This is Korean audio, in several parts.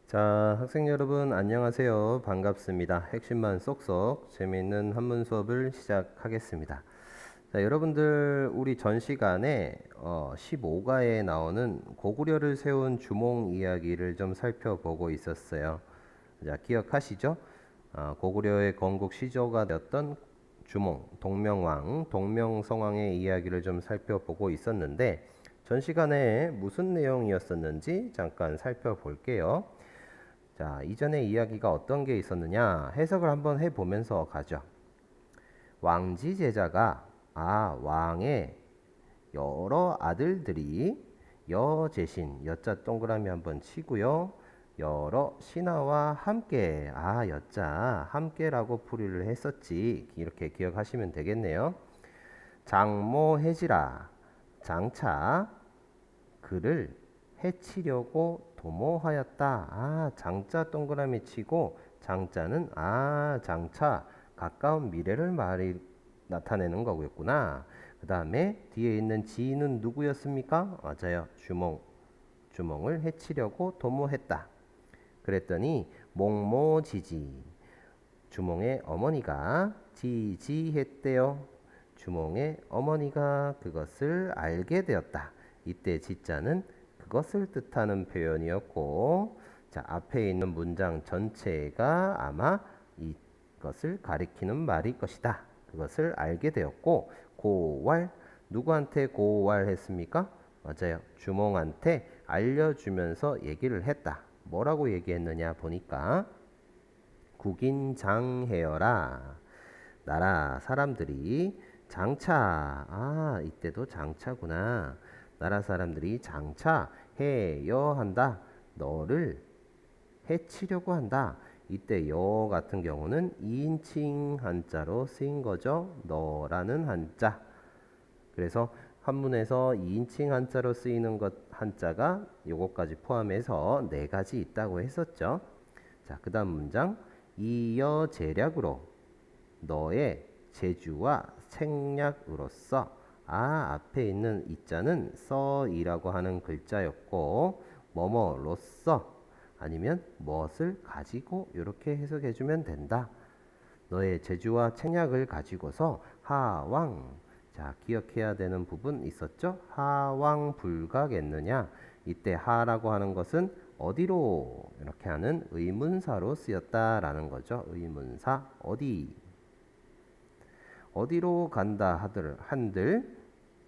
자, 학생 여러분 안녕하세요. 반갑습니다. 핵심만 쏙쏙 재미있는 한문 수업을 시작하겠습니다. 자, 여러분들 우리 전 시간에 15가에 나오는 고구려를 세운 주몽 이야기를 좀 살펴보고 있었어요. 자, 기억하시죠? 고구려의 건국 시조가 되었던 주몽, 동명왕, 동명성왕의 이야기를 좀 살펴보고 있었는데 전 시간에 무슨 내용이었었는지 잠깐 살펴볼게요. 자, 이전에 이야기가 어떤 게 있었느냐 해석을 한번 해보면서 가죠. 왕지 제자가 왕의 여러 아들들이 여제신 여자 동그라미 한번 치고요. 여러 신하와 함께 여자 함께라고 풀이를 했었지. 이렇게 기억하시면 되겠네요. 장모해지라 장차 그를 해치려고 도모하였다. 장자 동그라미 치고 장자는 장차 가까운 미래를 나타내는 거겠구나. 그 다음에 뒤에 있는 지는 누구였습니까? 맞아요. 주몽을 해치려고 도모했다. 그랬더니 몽모지지 주몽의 어머니가 지지했대요. 주몽의 어머니가 그것을 알게 되었다. 이때 지자는 그것을 뜻하는 표현이었고, 자, 앞에 있는 문장 전체가 아마 이것을 가리키는 말일 것이다. 그것을 알게 되었고, 고왈, 누구한테 고왈했습니까? 맞아요. 주몽한테 알려주면서 얘기를 했다. 뭐라고 얘기했느냐 보니까 국인장해여라. 나라 사람들이 장차 이때도 장차구나. 나라 사람들이 장차 해여 한다. 너를 해치려고 한다. 이때 여 같은 경우는 2인칭 한자로 쓰인 거죠. 너라는 한자. 그래서 한문에서 2인칭 한자로 쓰이는 것 한자가 요것까지 포함해서 네 가지 있다고 했었죠. 자, 그 다음 문장. 이여 재략으로 너의 재주와 생략으로서 앞에 있는 이자는 써이라고 하는 글자였고 뭐뭐로써 아니면 무엇을 가지고 이렇게 해석해주면 된다. 너의 재주와 책략을 가지고서 하왕. 자, 기억해야 되는 부분 있었죠? 하왕 불가겠느냐. 이때 하라고 하는 것은 어디로 이렇게 하는 의문사로 쓰였다라는 거죠. 의문사 어디로 간다 한들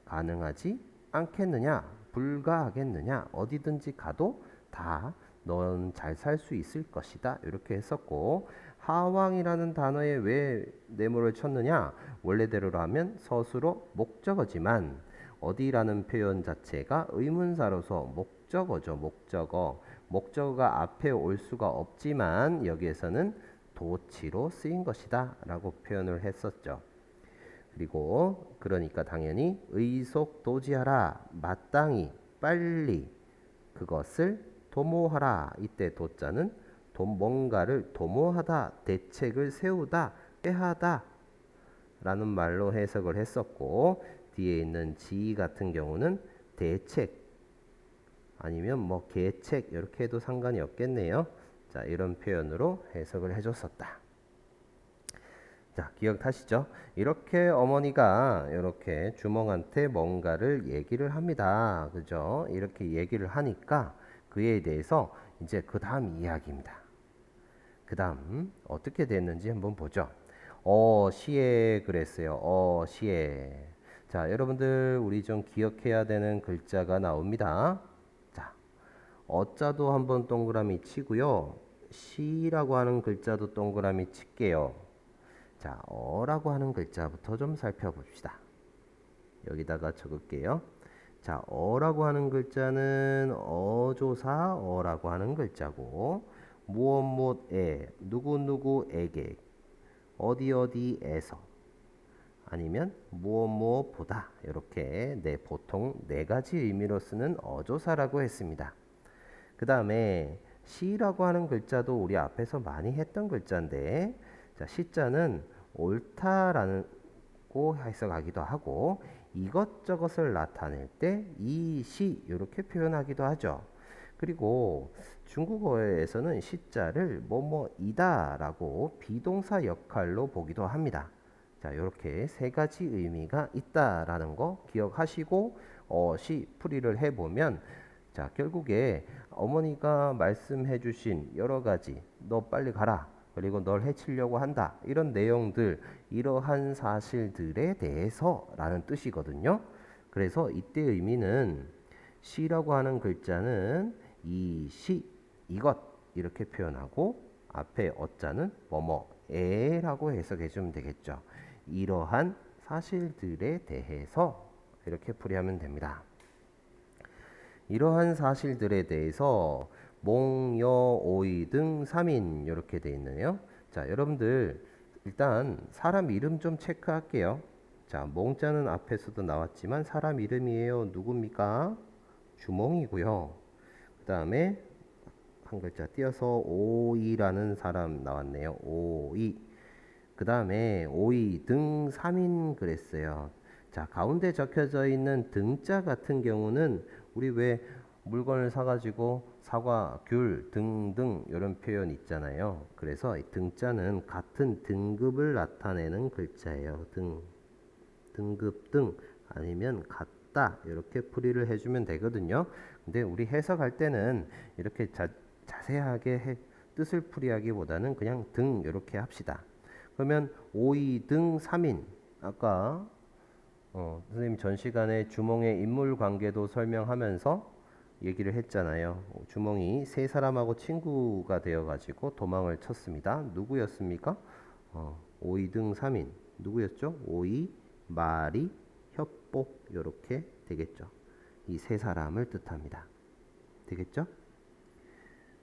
가능하지 않겠느냐, 불가하겠느냐, 어디든지 가도 다 넌 잘 살 수 있을 것이다. 이렇게 했었고, 하왕이라는 단어에 왜 네모를 쳤느냐? 원래대로 하면 서술어 목적어지만 어디라는 표현 자체가 의문사로서 목적어죠. 목적어가 앞에 올 수가 없지만 여기에서는 도치로 쓰인 것이다 라고 표현을 했었죠. 그리고 그러니까 당연히 의속도지하라, 마땅히 빨리 그것을 도모하라. 이때 도자는 뭔가를 도모하다, 대책을 세우다, 꾀하다 라는 말로 해석을 했었고, 뒤에 있는 지 같은 경우는 대책 아니면 뭐 계책 이렇게 해도 상관이 없겠네요. 자, 이런 표현으로 해석을 해줬었다. 자, 기억하시죠? 이렇게 어머니가 이렇게 주몽한테 뭔가를 얘기를 합니다. 그죠? 이렇게 얘기를 하니까 그에 대해서 이제 그 다음 이야기입니다. 그 다음 어떻게 됐는지 한번 보죠. 시에 그랬어요. 시에. 자, 여러분들 우리 좀 기억해야 되는 글자가 나옵니다. 자, 어자도 한번 동그라미 치고요. 시라고 하는 글자도 동그라미 칠게요. 자, 어라고 하는 글자부터 좀 살펴봅시다. 여기다가 적을게요. 자, 어라고 하는 글자는 어조사 어라고 하는 글자고, 무엇무엇에, 누구누구에게, 어디어디에서, 아니면 무엇무엇보다, 이렇게 보통 네 가지 의미로 쓰는 어조사라고 했습니다. 그 다음에 시라고 하는 글자도 우리 앞에서 많이 했던 글자인데, 자, 시자는 옳다라고 해석하기도 하고 이것저것을 나타낼 때 이시 이렇게 표현하기도 하죠. 그리고 중국어에서는 시자를 뭐뭐이다라고 비동사 역할로 보기도 합니다. 자, 이렇게 세 가지 의미가 있다라는 거 기억하시고 시 풀이를 해보면 자, 결국에 어머니가 말씀해 주신 여러 가지 너 빨리 가라. 그리고 널 해치려고 한다. 이런 내용들, 이러한 사실들에 대해서라는 뜻이거든요. 그래서 이때 의미는 시라고 하는 글자는 이 시, 이것 이렇게 표현하고 앞에 어자는 뭐뭐에라고 해석해 주면 되겠죠. 이러한 사실들에 대해서 이렇게 풀이하면 됩니다. 이러한 사실들에 대해서 몽, 여, 오이 등 3인 이렇게 돼 있네요. 자, 여러분들 일단 사람 이름 좀 체크할게요. 자, 몽자는 앞에서도 나왔지만 사람 이름이에요. 누굽니까? 주몽이고요. 그 다음에 한 글자 띄어서 오이라는 사람 나왔네요. 오이. 그 다음에 오이 등 3인 그랬어요. 자, 가운데 적혀져 있는 등자 같은 경우는 우리 왜 물건을 사가지고 사과, 귤 등등 이런 표현 있잖아요. 그래서 이 등자는 같은 등급을 나타내는 글자예요. 등급 등 아니면 같다 이렇게 풀이를 해주면 되거든요. 근데 우리 해석할 때는 이렇게 자세하게 뜻을 풀이하기보다는 그냥 등 이렇게 합시다. 그러면 5이 등 3인 아까 선생님 전 시간에 주몽의 인물 관계도 설명하면서 얘기를 했잖아요. 주몽이 세 사람하고 친구가 되어가지고 도망을 쳤습니다. 누구였습니까? 5이 등 3인 누구였죠? 오이, 마리, 협복 이렇게 되겠죠. 이 세 사람을 뜻합니다. 되겠죠?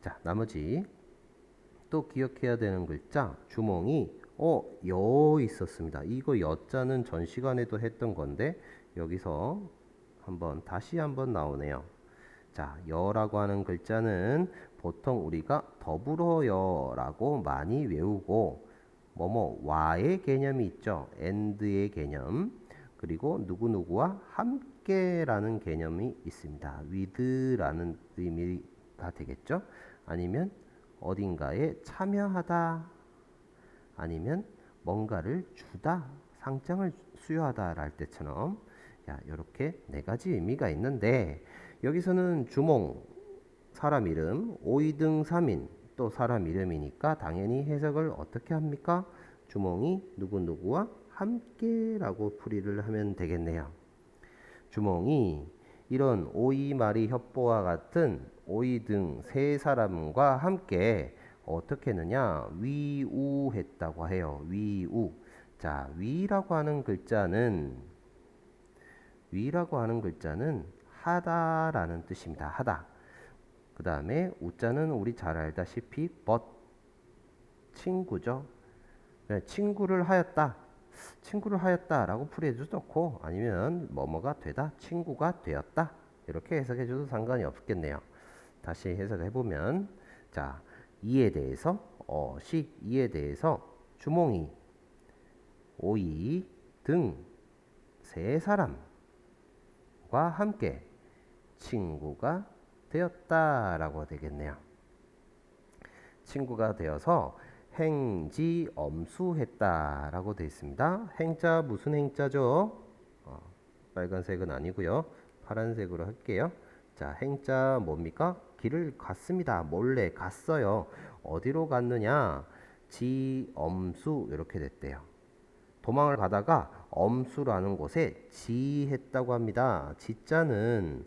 자, 나머지 또 기억해야 되는 글자 주몽이 여 있었습니다. 이거 여자는 전 시간에도 했던 건데 여기서 다시 한번 나오네요. 자, 여라고 하는 글자는 보통 우리가 더불어여라고 많이 외우고 와의 개념이 있죠. and의 개념. 그리고 누구누구와 함께라는 개념이 있습니다. with라는 의미가 되겠죠. 아니면 어딘가에 참여하다 아니면 뭔가를 주다 상장을 수여하다 랄 때처럼 이렇게 네 가지 의미가 있는데 여기서는 주몽 사람 이름 5이 등 3인 또 사람 이름이니까 당연히 해석을 어떻게 합니까? 주몽이 누구누구와 함께라고 풀이를 하면 되겠네요. 주몽이 이런 오이, 마리, 협보와 같은 오이 등 세 사람과 함께 어떻게 했느냐? 위우했다고 해요. 위우. 자, 위라고 하는 글자는 하다라는 뜻입니다. 하다. 그 다음에 우자는 우리 잘 알다시피 친구죠. 친구를 하였다라고 풀이해줘도 좋고 아니면 뭐뭐가 되다, 친구가 되었다 이렇게 해석해줘도 상관이 없겠네요. 다시 해석해보면 자, 이에 대해서 이에 대해서 주몽이 오이 등 세 사람과 함께 친구가 되었다라고 되겠네요. 친구가 되어서 행지엄수했다라고 되어 있습니다. 행자 무슨 행자죠? 빨간색은 아니고요. 파란색으로 할게요. 자, 행자 뭡니까? 길을 갔습니다. 몰래 갔어요. 어디로 갔느냐? 지엄수 이렇게 됐대요. 도망을 가다가 엄수라는 곳에 지했다고 합니다. 지자는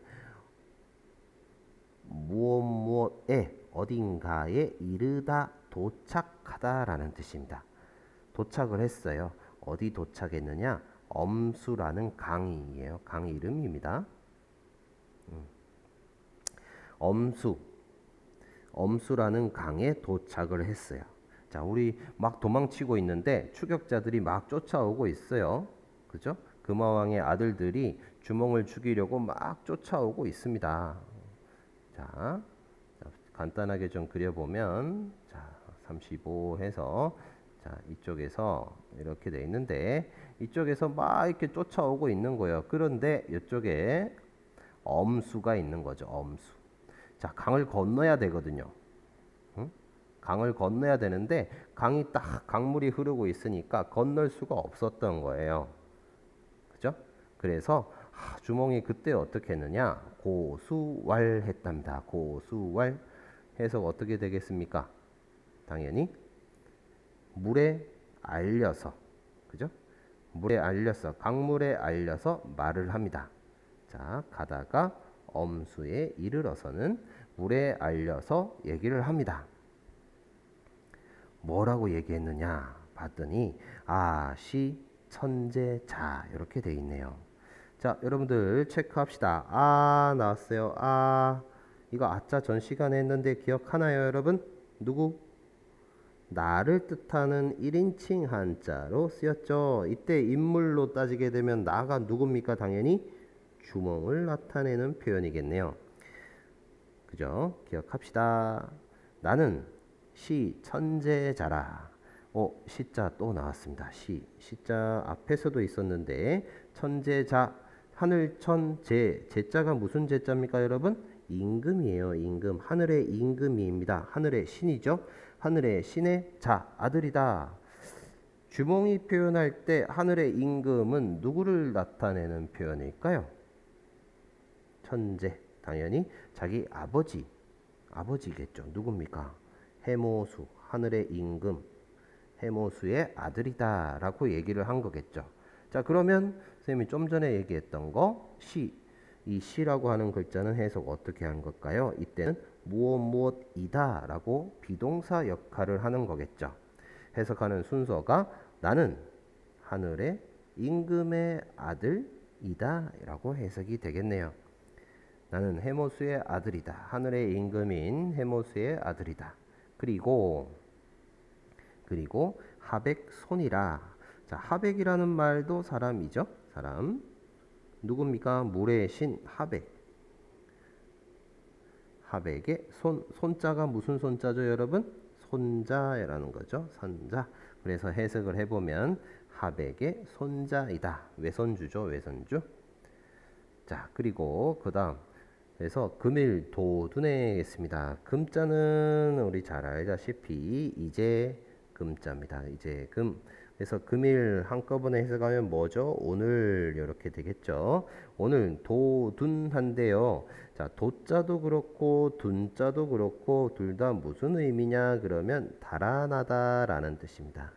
무엇에 어딘가에 이르다 도착하다라는 뜻입니다. 도착을 했어요. 어디 도착했느냐? 엄수라는 강이에요. 강 이름입니다. 엄수라는 강에 도착을 했어요. 자, 우리 막 도망치고 있는데 추격자들이 막 쫓아오고 있어요. 그죠? 금화왕의 아들들이 주몽을 죽이려고 막 쫓아오고 있습니다. 자, 간단하게 좀 그려보면 자, 35 해서 자, 이쪽에서 이렇게 돼 있는데 이쪽에서 막 이렇게 쫓아오고 있는 거예요. 그런데 이쪽에 엄수가 있는 거죠. 엄수. 자, 강을 건너야 되거든요. 응? 강을 건너야 되는데 강이 딱 강물이 흐르고 있으니까 건널 수가 없었던 거예요. 그죠? 그래서 주몽이 그때 어떻게 했느냐? 고수왈했답니다. 고수왈. 해석 어떻게 되겠습니까? 당연히 물에 알려서, 그죠? 물에 알려서, 강물에 알려서 말을 합니다. 자, 가다가 엄수에 이르러서는 물에 알려서 얘기를 합니다. 뭐라고 얘기했느냐 봤더니 시 천재자 이렇게 돼 있네요. 자, 여러분들 체크합시다. 나왔어요. 이거 아자 전 시간에 했는데 기억하나요, 여러분? 누구? 나를 뜻하는 1인칭 한자로 쓰였죠. 이때 인물로 따지게 되면 나가 누굽니까? 당연히 주몽을 나타내는 표현이겠네요. 그죠? 기억합시다. 나는 시 천재자라. 시자 또 나왔습니다. 시자 앞에서도 있었는데 천재자, 하늘천재, 제자가 무슨 제자입니까, 여러분? 임금이에요. 임금. 하늘의 임금이입니다. 하늘의 신이죠. 하늘의 신의 자, 아들이다. 주몽이 표현할 때 하늘의 임금은 누구를 나타내는 표현일까요? 천재. 당연히 자기 아버지겠죠. 누굽니까? 해모수, 하늘의 임금, 해모수의 아들이다 라고 얘기를 한 거겠죠. 자, 그러면 선생님이 좀 전에 얘기했던 거 이 시라고 하는 글자는 해석 어떻게 한 걸까요? 이때는 무엇이다 라고 비동사 역할을 하는 거겠죠. 해석하는 순서가 나는 하늘의 임금의 아들이다 라고 해석이 되겠네요. 나는 해모수의 아들이다. 하늘의 임금인 해모수의 아들이다. 그리고 하백손이라. 자, 하백이라는 말도 사람이죠. 사람. 누굽니까? 물의 신 하백. 하백의 손자가 무슨 손자죠, 여러분? 손자라는 거죠. 손자. 그래서 해석을 해보면 하백의 손자이다. 외손주죠. 외손주. 자, 그리고 그 다음 그래서 금일도두내겠습니다. 금자는 우리 잘 알다시피 이제 금자입니다. 이제 금. 그래서 금일 한꺼번에 해석하면 뭐죠? 오늘 이렇게 되겠죠. 오늘 도둔한데요. 자, 도자도 그렇고 둔자도 그렇고 둘 다 무슨 의미냐 그러면 달아나다라는 뜻입니다.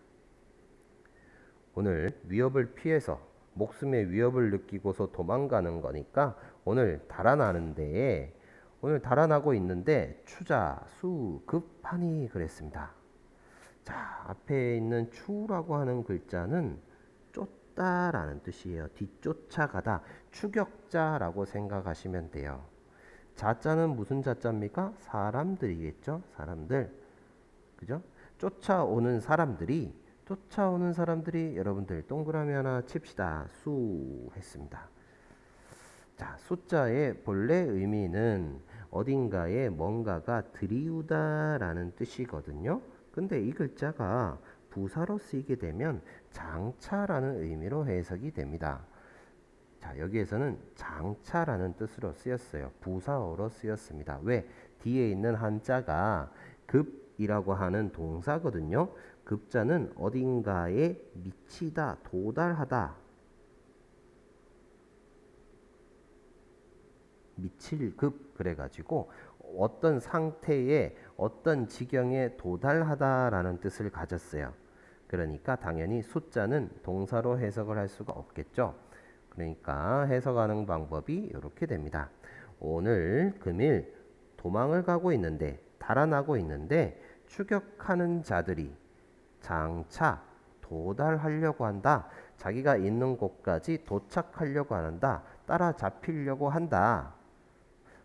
오늘 위협을 피해서 목숨의 위협을 느끼고서 도망가는 거니까 오늘 달아나는데 오늘 달아나고 있는데 추자 수급하니 그랬습니다. 자, 앞에 있는 추라고 하는 글자는 쫓다라는 뜻이에요. 뒤쫓아가다, 추격자라고 생각하시면 돼요. 자자는 무슨 자자입니까? 사람들이겠죠. 사람들. 그죠? 쫓아오는 사람들이 여러분들 동그라미 하나 칩시다. 수 했습니다. 자, 숫자의 본래 의미는 어딘가에 뭔가가 들이우다라는 뜻이거든요. 근데 이 글자가 부사로 쓰이게 되면 장차라는 의미로 해석이 됩니다. 자, 여기에서는 장차라는 뜻으로 쓰였어요. 부사어로 쓰였습니다. 왜? 뒤에 있는 한자가 급이라고 하는 동사거든요. 급자는 어딘가에 미치다, 도달하다. 미칠 급 그래가지고 어떤 상태에 어떤 지경에 도달하다라는 뜻을 가졌어요. 그러니까 당연히 숫자는 동사로 해석을 할 수가 없겠죠. 그러니까 해석하는 방법이 이렇게 됩니다. 오늘 금일 도망을 가고 있는데 달아나고 있는데 추격하는 자들이 장차 도달하려고 한다. 자기가 있는 곳까지 도착하려고 한다. 따라잡히려고 한다.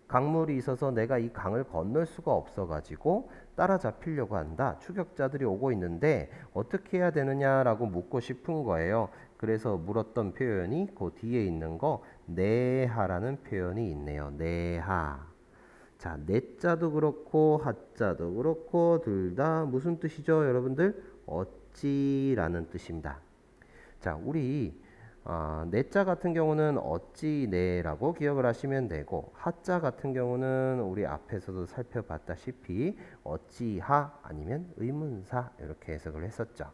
강물이 있어서 내가 이 강을 건널 수가 없어가지고 따라잡히려고 한다. 추격자들이 오고 있는데 어떻게 해야 되느냐라고 묻고 싶은 거예요. 그래서 물었던 표현이 그 뒤에 있는 거 내하라는 표현이 있네요. 내하. 자, 내자도 그렇고 하자도 그렇고 둘 다 무슨 뜻이죠, 여러분들? 어찌라는 뜻입니다. 자, 우리 내자 같은 경우는 어찌내라고 기억을 하시면 되고, 하자 같은 경우는 우리 앞에서도 살펴봤다시피 어찌하 아니면 의문사 이렇게 해석을 했었죠.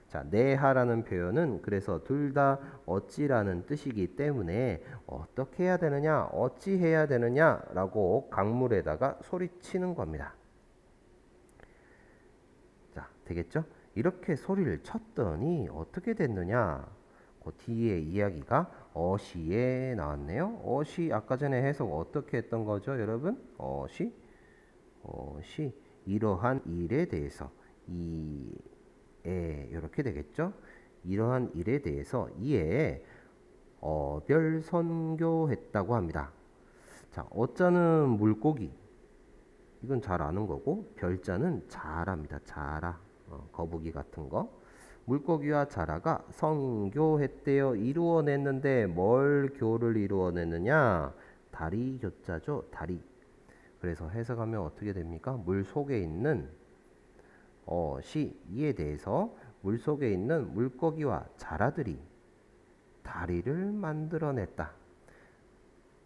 자, 내하라는 표현은 그래서 둘 다 어찌라는 뜻이기 때문에 어떻게 해야 되느냐, 어찌 해야 되느냐라고 강물에다가 소리치는 겁니다. 자, 되겠죠? 이렇게 소리를 쳤더니 어떻게 됐느냐? 그 뒤에 이야기가 어시에 나왔네요. 어시 아까 전에 해석 어떻게 했던 거죠, 여러분? 어시 이러한 일에 대해서 이에 이렇게 되겠죠? 이러한 일에 대해서 이에 별선교했다고 합니다. 자, 어자는 물고기, 이건 잘 아는 거고, 별자는 자라입니다. 자라, 거북이 같은 거. 물고기와 자라가 성교했대요. 이루어냈는데 뭘 교를 이루어냈느냐? 다리 교자죠. 다리. 그래서 해석하면 어떻게 됩니까? 물 속에 있는 이에 대해서 물 속에 있는 물고기와 자라들이 다리를 만들어냈다.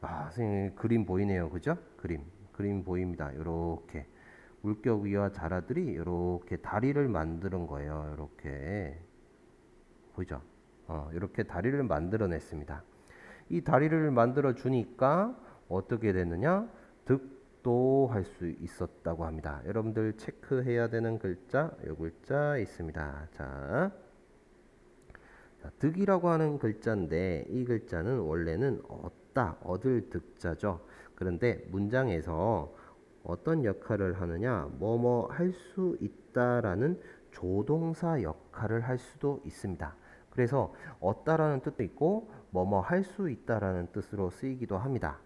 선생님 그림 보이네요. 그죠? 그림 보입니다. 요렇게 물고기와 자라들이 이렇게 다리를 만드는 거예요. 이렇게 보이죠? 이렇게 다리를 만들어냈습니다. 이 다리를 만들어 주니까 어떻게 됐느냐? 득도할 수 있었다고 합니다. 여러분들 체크해야 되는 글자, 이 글자 있습니다. 자, 득이라고 하는 글자인데 이 글자는 원래는 얻을 득자죠. 그런데 문장에서 어떤 역할을 하느냐? 뭐뭐 할 수 있다라는 조동사 역할을 할 수도 있습니다. 그래서 얻다라는 뜻도 있고 뭐뭐 할 수 있다라는 뜻으로 쓰이기도 합니다.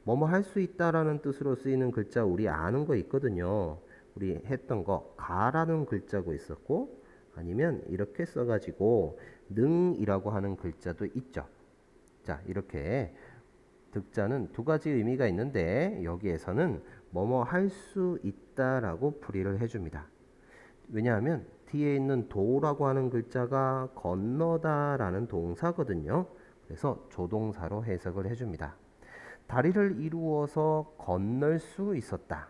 뭐뭐 할 수 있다라는 뜻으로 쓰이는 글자 우리 아는 거 있거든요. 우리 했던 거 가라는 글자고 있었고, 아니면 이렇게 써가지고 능이라고 하는 글자도 있죠. 자, 이렇게 득자는 두 가지 의미가 있는데 여기에서는 뭐뭐 할 수 있다라고 풀이를 해줍니다. 왜냐하면 뒤에 있는 도라고 하는 글자가 건너다라는 동사거든요. 그래서 조동사로 해석을 해줍니다. 다리를 이루어서 건널 수 있었다.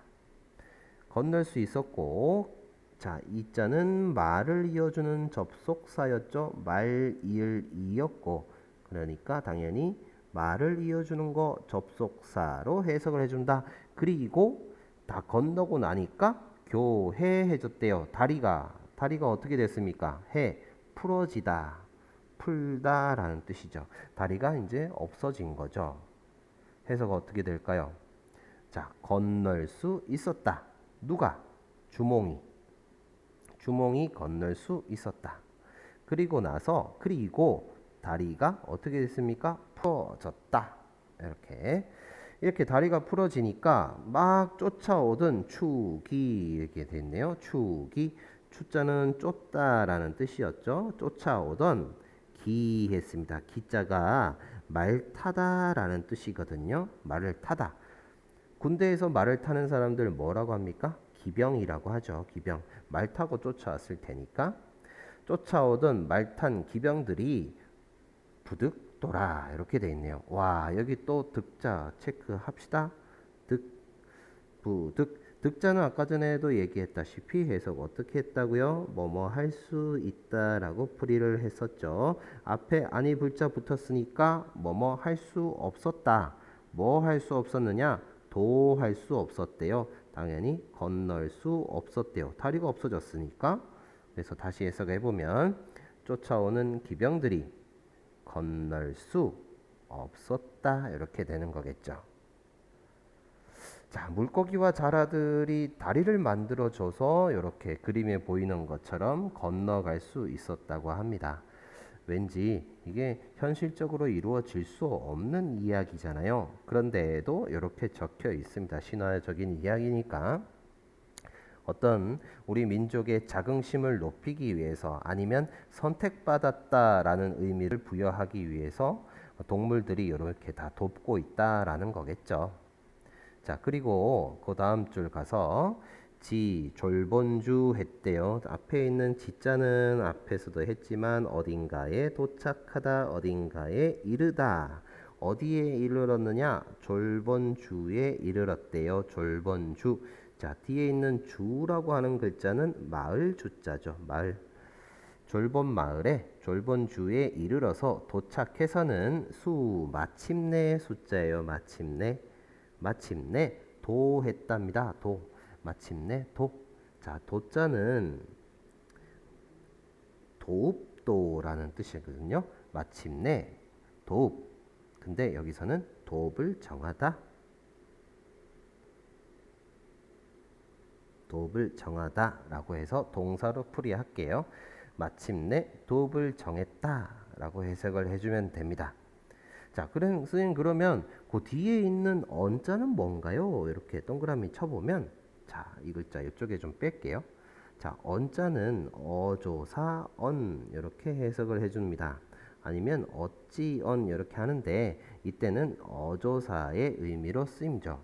건널 수 있었고, 자, 이 자는 말을 이어주는 접속사였죠. 말, 이을, 이였고, 그러니까 당연히 말을 이어주는 거 접속사로 해석을 해준다. 그리고 다 건너고 나니까 교해해줬대요. 다리가 어떻게 됐습니까? 풀어지다, 풀다라는 뜻이죠. 다리가 이제 없어진 거죠. 해석은 어떻게 될까요? 자, 건널 수 있었다. 누가? 주몽이 건널 수 있었다. 그리고 다리가 어떻게 됐습니까? 풀어졌다. 이렇게 다리가 풀어지니까 막 쫓아오던 축이 이렇게 됐네요. 추자는 쫓다라는 뜻이었죠. 쫓아오던 했습니다. 기자가 말 타다라는 뜻이거든요. 말을 타다. 군대에서 말을 타는 사람들 뭐라고 합니까? 기병이라고 하죠. 기병. 말 타고 쫓아왔을 테니까. 쫓아오던 말 탄 기병들이 부득 돌아 이렇게 돼 있네요. 와, 여기 또 득자 체크합시다. 득자는 아까 전에도 얘기했다시피 해석 어떻게 했다고요? 뭐뭐 할 수 있다라고 풀이를 했었죠. 앞에 아니 불자 붙었으니까 뭐뭐 할 수 없었다. 뭐 할 수 없었느냐? 도 할 수 없었대요. 당연히 건널 수 없었대요. 다리가 없어졌으니까. 그래서 다시 해석해보면 쫓아오는 기병들이 건널 수 없었다 이렇게 되는 거겠죠. 자, 물고기와 자라들이 다리를 만들어줘서 이렇게 그림에 보이는 것처럼 건너갈 수 있었다고 합니다. 왠지 이게 현실적으로 이루어질 수 없는 이야기잖아요. 그런데도 이렇게 적혀 있습니다. 신화적인 이야기니까. 어떤 우리 민족의 자긍심을 높이기 위해서 아니면 선택받았다라는 의미를 부여하기 위해서 동물들이 이렇게 다 돕고 있다라는 거겠죠. 자, 그리고 그 다음 줄 가서 지 졸본주 했대요. 앞에 있는 지자는 앞에서도 했지만 어딘가에 도착하다, 어딘가에 이르다. 어디에 이르렀느냐? 졸본주에 이르렀대요. 졸본주. 자, 뒤에 있는 주라고 하는 글자는 마을 주자죠. 마을. 졸본 마을에 졸본주에 이르러서 도착해서는 수 마침내 숫자예요. 마침내. 마침내 도했답니다. 도. 마침내 도. 자, 도자는 도읍도라는 뜻이거든요. 마침내 도읍. 근데 여기서는 도읍을 정하다. 도읍을 정하다라고 해서 동사로 풀이할게요. 마침내 도읍을 정했다라고 해석을 해주면 됩니다. 자, 그럼 선생님 그러면 그 뒤에 있는 언자는 뭔가요? 이렇게 동그라미 쳐보면 자, 이 글자 이쪽에 좀 뺄게요. 자, 언자는 어조사 언 이렇게 해석을 해줍니다. 아니면 어찌언 이렇게 하는데 이때는 어조사의 의미로 쓰임죠.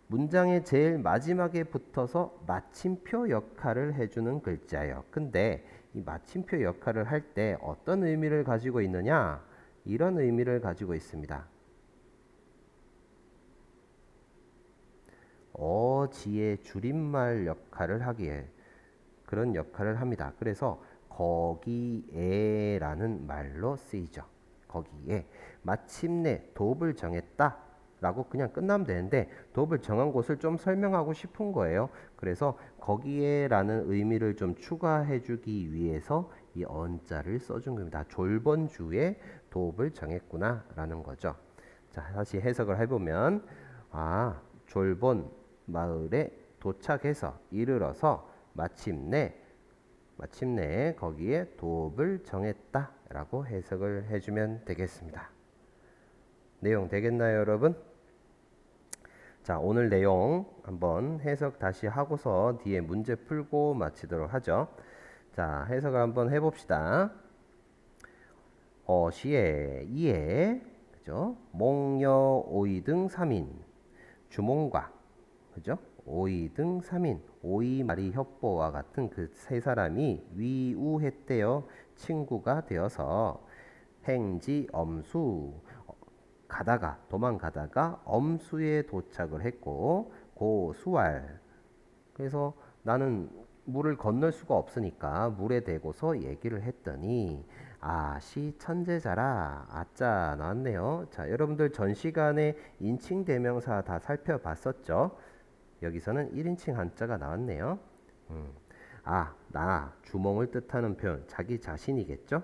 문장의 제일 마지막에 붙어서 마침표 역할을 해주는 글자예요. 근데 이 마침표 역할을 할 때 어떤 의미를 가지고 있느냐? 이런 의미를 가지고 있습니다. 어지의 줄임말 역할을 하기에 그런 역할을 합니다. 그래서 거기에라는 말로 쓰이죠. 거기에 마침내 도읍을 정했다 라고 그냥 끝나면 되는데 도읍을 정한 곳을 좀 설명하고 싶은 거예요. 그래서 거기에라는 의미를 좀 추가해 주기 위해서 이 언자를 써준 겁니다. 졸본주에 도읍을 정했구나 라는 거죠. 자, 다시 해석을 해보면 졸본 마을에 도착해서 이르러서 마침내 거기에 도읍을 정했다 라고 해석을 해주면 되겠습니다. 내용 되겠나요, 여러분? 자, 오늘 내용 한번 해석 다시 하고서 뒤에 문제 풀고 마치도록 하죠. 자, 해석을 한번 해봅시다. 시에 이에 그죠? 몽여 오이등 3인 주몽과 그죠? 오이등 3인 오이 마리 협보와 같은 그 세 사람이 위우했대요. 친구가 되어서 행지 엄수 도망가다가 엄수에 도착을 했고 고수알 그래서 나는 물을 건널 수가 없으니까 물에 대고서 얘기를 했더니 시 천재자라 아짜 나왔네요. 자, 여러분들 전 시간에 인칭 대명사 다 살펴봤었죠. 여기서는 1인칭 한자가 나왔네요. 나 주몽을 뜻하는 표현 자기 자신이겠죠.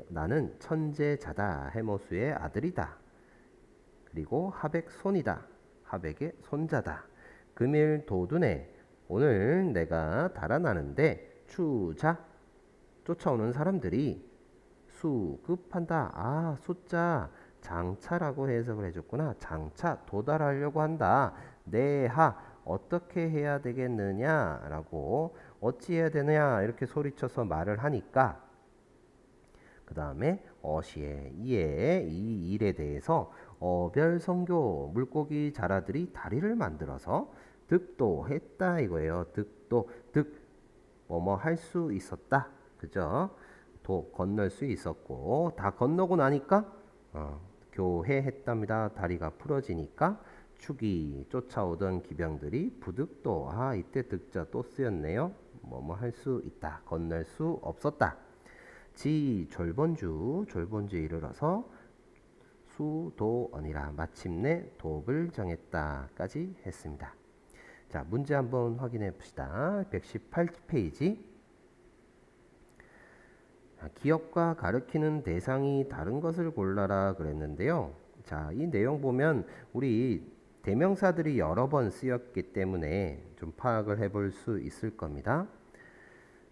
나는 천재자다 해모수의 아들이다. 그리고 하백 손이다. 하백의 손자다. 금일 도둔에 오늘 내가 달아나는데 추자 쫓아오는 사람들이 수급한다. 숫자 장차라고 해석을 해줬구나. 장차 도달하려고 한다. 내하 어떻게 해야 되겠느냐라고 어찌해야 되느냐 이렇게 소리쳐서 말을 하니까 그 다음에 어시에 이에 이 일에 대해서 어별성교 물고기 자라들이 다리를 만들어서 득도 했다 이거예요. 득도 뭐뭐 할 수 있었다. 그죠? 도 건널 수 있었고 다 건너고 나니까 교회했답니다. 다리가 풀어지니까 축이 쫓아오던 기병들이 부득도 이때 득자 또 쓰였네요. 뭐뭐 할 수 있다. 건널 수 없었다. 지 졸본주에 이르러서 수도언이라 마침내 도읍을 정했다까지 했습니다. 자, 문제 한번 확인해 봅시다. 118페이지. 기억과 가르키는 대상이 다른 것을 골라라 그랬는데요. 자, 이 내용 보면 우리 대명사들이 여러 번 쓰였기 때문에 좀 파악을 해볼 수 있을 겁니다.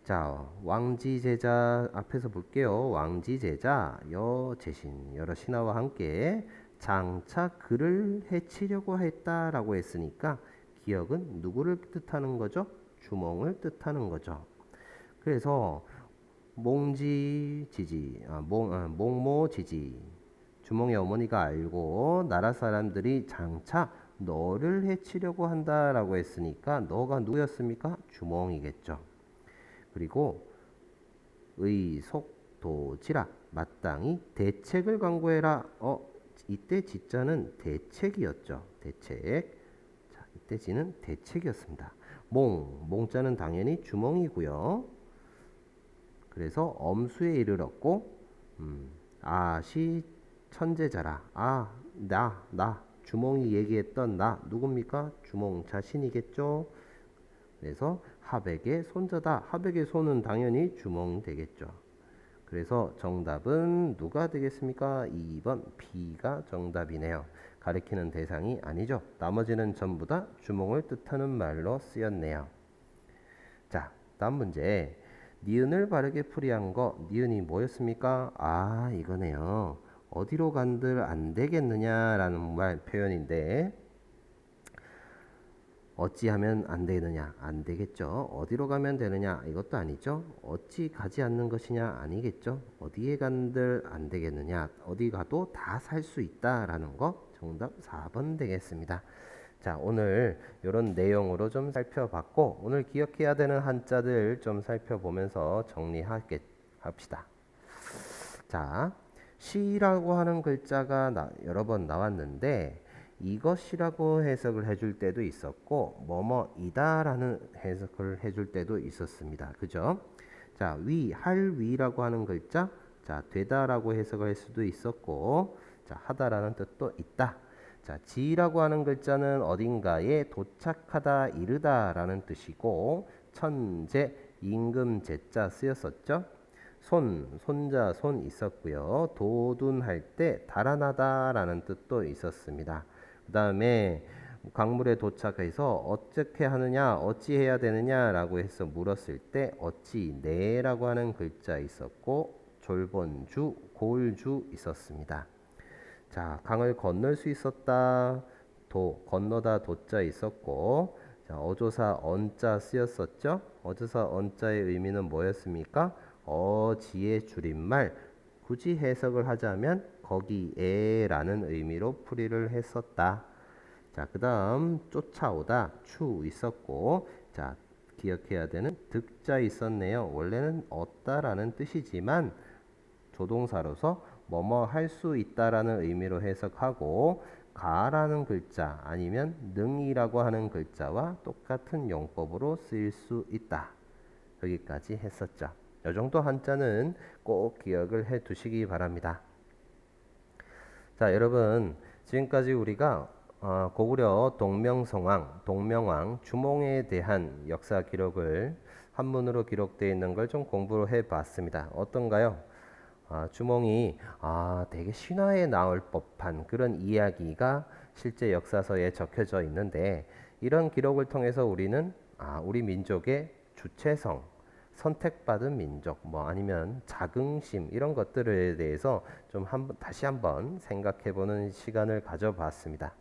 자, 왕지제자 앞에서 볼게요. 왕지제자 여제신 여러 신하와 함께 장차 그를 해치려고 했다라고 했으니까 기억은 누구를 뜻하는 거죠? 주몽을 뜻하는 거죠. 그래서 몽모지지 주몽의 어머니가 알고 나라 사람들이 장차 너를 해치려고 한다라고 했으니까 너가 누구였습니까? 주몽이겠죠. 그리고 의속도지라 마땅히 대책을 강구해라. 이때 지자는 대책이었죠. 대책. 자, 이때 지는 대책이었습니다. 몽자는 당연히 주몽이고요. 그래서 엄수에 이르렀고 아시 천재자라. 나 주몽이 얘기했던 나 누굽니까? 주몽 자신이겠죠. 그래서 하백의 손자다. 하백의 손은 당연히 주몽이 되겠죠. 그래서 정답은 누가 되겠습니까? 2번 B가 정답이네요. 가리키는 대상이 아니죠. 나머지는 전부 다 주몽을 뜻하는 말로 쓰였네요. 자, 다음 문제. 니은을 바르게 풀이한 거 니은이 뭐였습니까? 이거네요. 어디로 간들 안 되겠느냐라는 말 표현인데 어찌하면 안 되느냐? 안 되겠죠. 어디로 가면 되느냐? 이것도 아니죠. 어찌 가지 않는 것이냐? 아니겠죠. 어디에 간들 안 되겠느냐? 어디 가도 다 살 수 있다라는 거 정답 4번 되겠습니다. 자, 오늘 이런 내용으로 좀 살펴봤고 오늘 기억해야 되는 한자들 좀 살펴보면서 정리합시다. 자, 시라고 하는 글자가 여러 번 나왔는데 이것이라고 해석을 해줄 때도 있었고 뭐뭐이다라는 해석을 해줄 때도 있었습니다. 그죠? 자, 할 위라고 하는 글자, 자, 되다라고 해석을 할 수도 있었고, 자, 하다라는 뜻도 있다. 자, 지라고 하는 글자는 어딘가에 도착하다, 이르다라는 뜻이고, 천재, 임금 제자 쓰였었죠. 손자, 손 있었고요. 도둔할 때 달아나다라는 뜻도 있었습니다. 그 다음에 강물에 도착해서 어떻게 하느냐, 어찌 해야 되느냐라고 해서 물었을 때 어찌 네라고 하는 글자 있었고 졸본주, 고울주 있었습니다. 자, 강을 건널 수 있었다. 건너다 도자 있었고 자, 어조사 언자 쓰였었죠. 어조사 언자의 의미는 뭐였습니까? 어지의 줄임말 굳이 해석을 하자면 거기에라는 의미로 풀이를 했었다. 자, 그 다음 쫓아오다 추 있었고 자, 기억해야 되는 득자 있었네요. 원래는 얻다라는 뜻이지만 조동사로서 뭐뭐 할 수 있다라는 의미로 해석하고 가라는 글자 아니면 능이라고 하는 글자와 똑같은 용법으로 쓰일 수 있다. 여기까지 했었죠. 이 정도 한자는 꼭 기억을 해 두시기 바랍니다. 자, 여러분 지금까지 우리가 고구려 동명왕 주몽에 대한 역사 기록을 한문으로 기록되어 있는 걸 좀 공부를 해 봤습니다. 어떤가요? 주몽이 되게 신화에 나올 법한 그런 이야기가 실제 역사서에 적혀져 있는데 이런 기록을 통해서 우리는 우리 민족의 주체성, 선택받은 민족, 아니면 자긍심 이런 것들에 대해서 좀 다시 한번 생각해보는 시간을 가져봤습니다.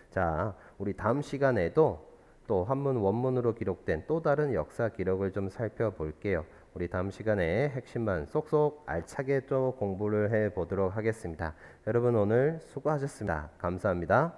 자, 우리 다음 시간에도 또 한문 원문으로 기록된 또 다른 역사 기록을 좀 살펴볼게요. 우리 다음 시간에 핵심만 쏙쏙 알차게 또 공부를 해보도록 하겠습니다. 여러분 오늘 수고하셨습니다. 감사합니다.